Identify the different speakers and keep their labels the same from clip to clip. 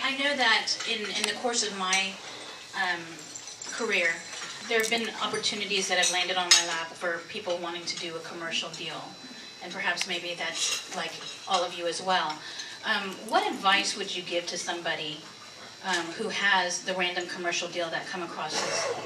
Speaker 1: I know that in the course of my career, there have been opportunities that have landed on my lap for people wanting to do a commercial deal. And perhaps maybe that's like all of you as well. What advice would you give to somebody who has the random commercial deal that come across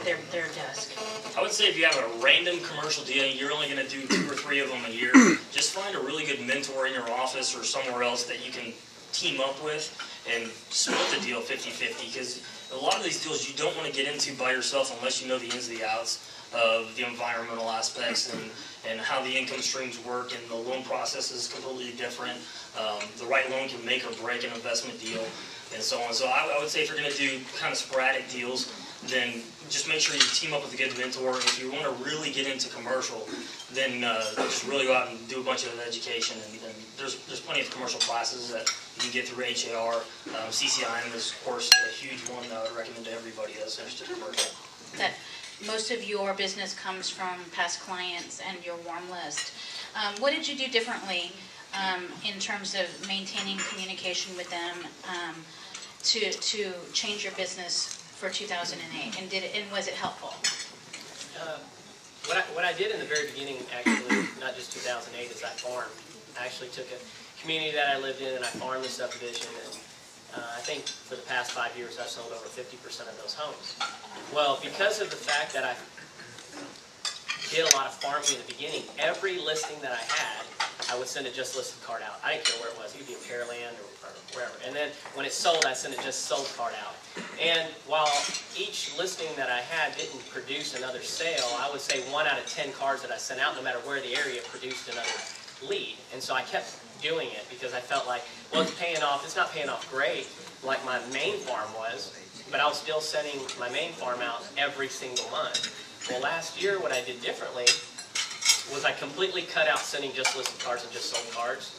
Speaker 1: their desk?
Speaker 2: I would say if you have a random commercial deal, you're only going to do 2 or 3 of them a year, just find a really good mentor in your office or somewhere else that you can team up with and split the deal 50-50, because a lot of these deals you don't want to get into by yourself unless you know the ins and the outs of the environmental aspects and how the income streams work, and the loan process is completely different. The right loan can make or break an investment deal, and so on. So I would say if you're going to do kind of sporadic deals, then just make sure you team up with a good mentor. If you want to really get into commercial, then just really go out and do a bunch of education. And there's plenty of commercial classes that you can get through HAR. CCIM is, of course, a huge one that I would recommend to everybody that's interested in commercial.
Speaker 1: That most of your business comes from past clients and your warm list. What did you do differently in terms of maintaining communication with them to change your business for 2008, and was it helpful?
Speaker 3: What I did in the very beginning, actually, not just 2008, is I farmed. I actually took a community that I lived in and I farmed the subdivision, and I think for the past 5 years I've sold over 50% of those homes. Well, because of the fact that I did a lot of farming in the beginning, every listing that I had, I would send a just listed card out. I didn't care where it was. It could be in Pearland or wherever. And then when it sold, I sent a just sold card out. And while each listing that I had didn't produce another sale, I would say 1 out of 10 cards that I sent out, no matter where the area, produced another lead. And so I kept doing it because I felt like, well, it's paying off. It's not paying off great like my main farm was, but I was still sending my main farm out every single month. Well, last year what I did differently was I completely cut out sending just listed cards and just sold cards.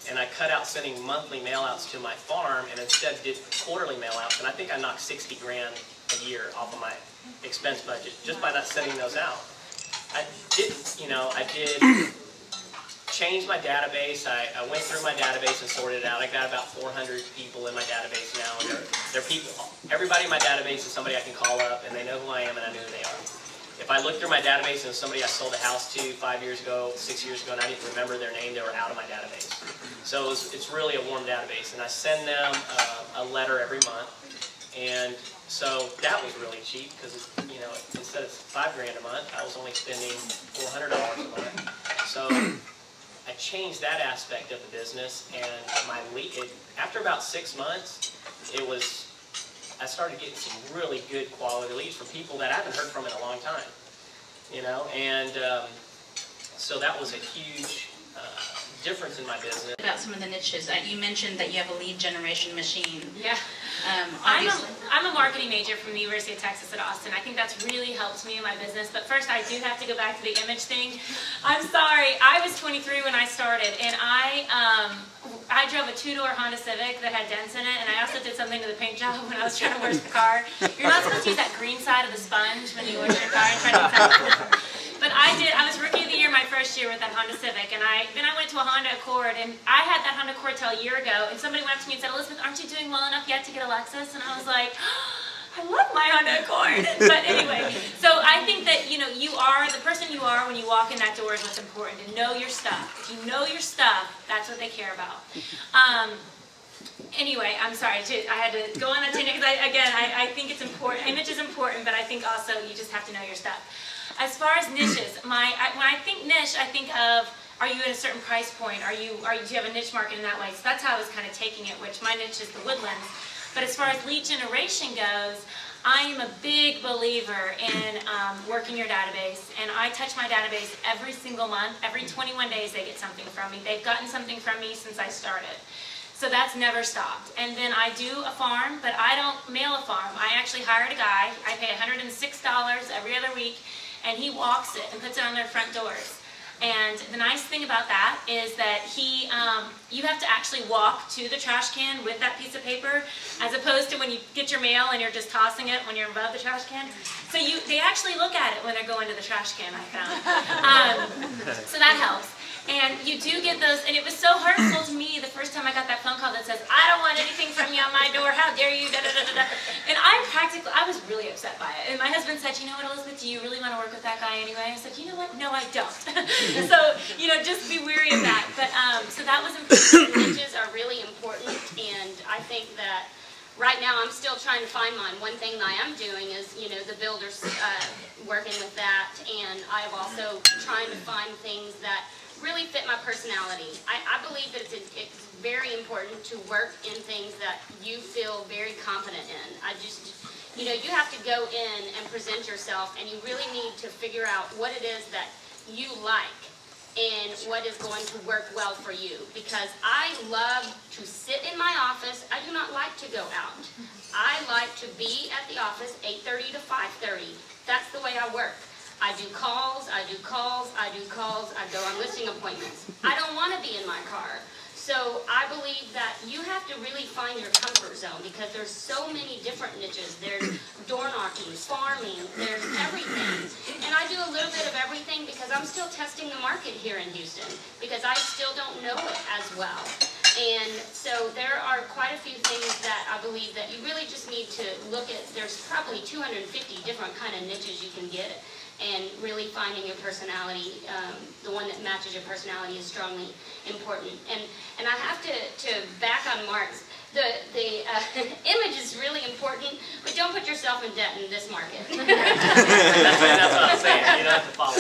Speaker 3: And I cut out sending monthly mailouts to my farm and instead did quarterly mailouts. And I think I knocked 60 grand a year off of my expense budget just by not sending those out. I did change my database. I went through my database and sorted it out. I got about 400 people in my database now. And they're people. Everybody in my database is somebody I can call up and they know who I am and I know who they are. If I look through my database and it's somebody I sold a house to 5 years ago, 6 years ago, and I didn't remember their name, they were out of my database. So it's really a warm database. And I send them a letter every month. And so that was really cheap because, you know, instead of $5 grand a month, I was only spending $400 a month. So I changed that aspect of the business, and my lead, after about 6 months, I started getting some really good quality leads from people that I haven't heard from in a long time, you know, and so that was a huge difference in my business.
Speaker 1: About some of the niches, you mentioned that you have a lead generation machine.
Speaker 4: Yeah. I'm a marketing major from the University of Texas at Austin. I think that's really helped me in my business. But first, I do have to go back to the image thing. I'm sorry. I was 23 when I started, and I drove a 2-door Honda Civic that had dents in it, and I also did something to the paint job when I was trying to wash the car. You're not supposed to use that green side of the sponge when you wash your car and try to get something. But I did. I was Rookie of the Year my first year with that Honda Civic, and then I went to a Honda Accord, and I had that Honda Accord till a year ago, and somebody went up to me and said, "Elizabeth, aren't you doing well enough yet to get a Lexus?" And I was like, I love my Honda Accord. But anyway, so I think that, you know, you are the person you are when you walk in that door is what's important. To know your stuff. If you know your stuff, that's what they care about. Anyway, I'm sorry. I had to go on that tangent because, I think it's important. Image is important, but I think also you just have to know your stuff. As far as niches, when I think niche, I think of, are you at a certain price point? Do you have a niche market in that way? So that's how I was kind of taking it, which my niche is the woodlands. But as far as lead generation goes, I am a big believer in working your database, and I touch my database every single month. Every 21 days they get something from me. They've gotten something from me since I started. So that's never stopped. And then I do a farm, but I don't mail a farm. I actually hired a guy. I pay $106 every other week, and he walks it and puts it on their front doors. And the nice thing about that is that you have to actually walk to the trash can with that piece of paper, as opposed to when you get your mail and you're just tossing it when you're above the trash can. So they actually look at it when they're going to the trash can, I found. So that helps. And you do get those, and it was so hurtful to me the first time I got that phone call that says, "I don't want anything from you on my door, how how dare you, da da da da da. And I was really upset by it. And my husband said, you know what, Elizabeth, do you really want to work with that guy anyway? I said, you know what, no, I don't. So, you know, just be wary of that. But, so that was important.
Speaker 5: Niches are really important, and I think that right now I'm still trying to find mine. One thing that I am doing is, you know, the builders, working with that, and I'm also trying to find things that really fit my personality. I believe that it's very important to work in things that you feel very confident in. You know, you have to go in and present yourself, and you really need to figure out what it is that you like and what is going to work well for you. Because I love to sit in my office. I do not like to go out. I like to be at the office 8:30 to 5:30. That's the way I work. I do calls, I do calls, I do calls, I go on listing appointments. I don't want to be in my car. So I believe that you have to really find your comfort zone, because there's so many different niches. There's door knocking, farming, there's everything. And I do a little bit of everything because I'm still testing the market here in Houston, because I still don't know it as well. And so there are quite a few things that I believe that you really just need to look at. There's probably 250 different kind of niches you can get. And really finding your personality, the one that matches your personality, is strongly important. And I have to back on Mark's. The image is really important, but don't put yourself in debt in this market.
Speaker 3: That's what I'm saying. You don't have to follow.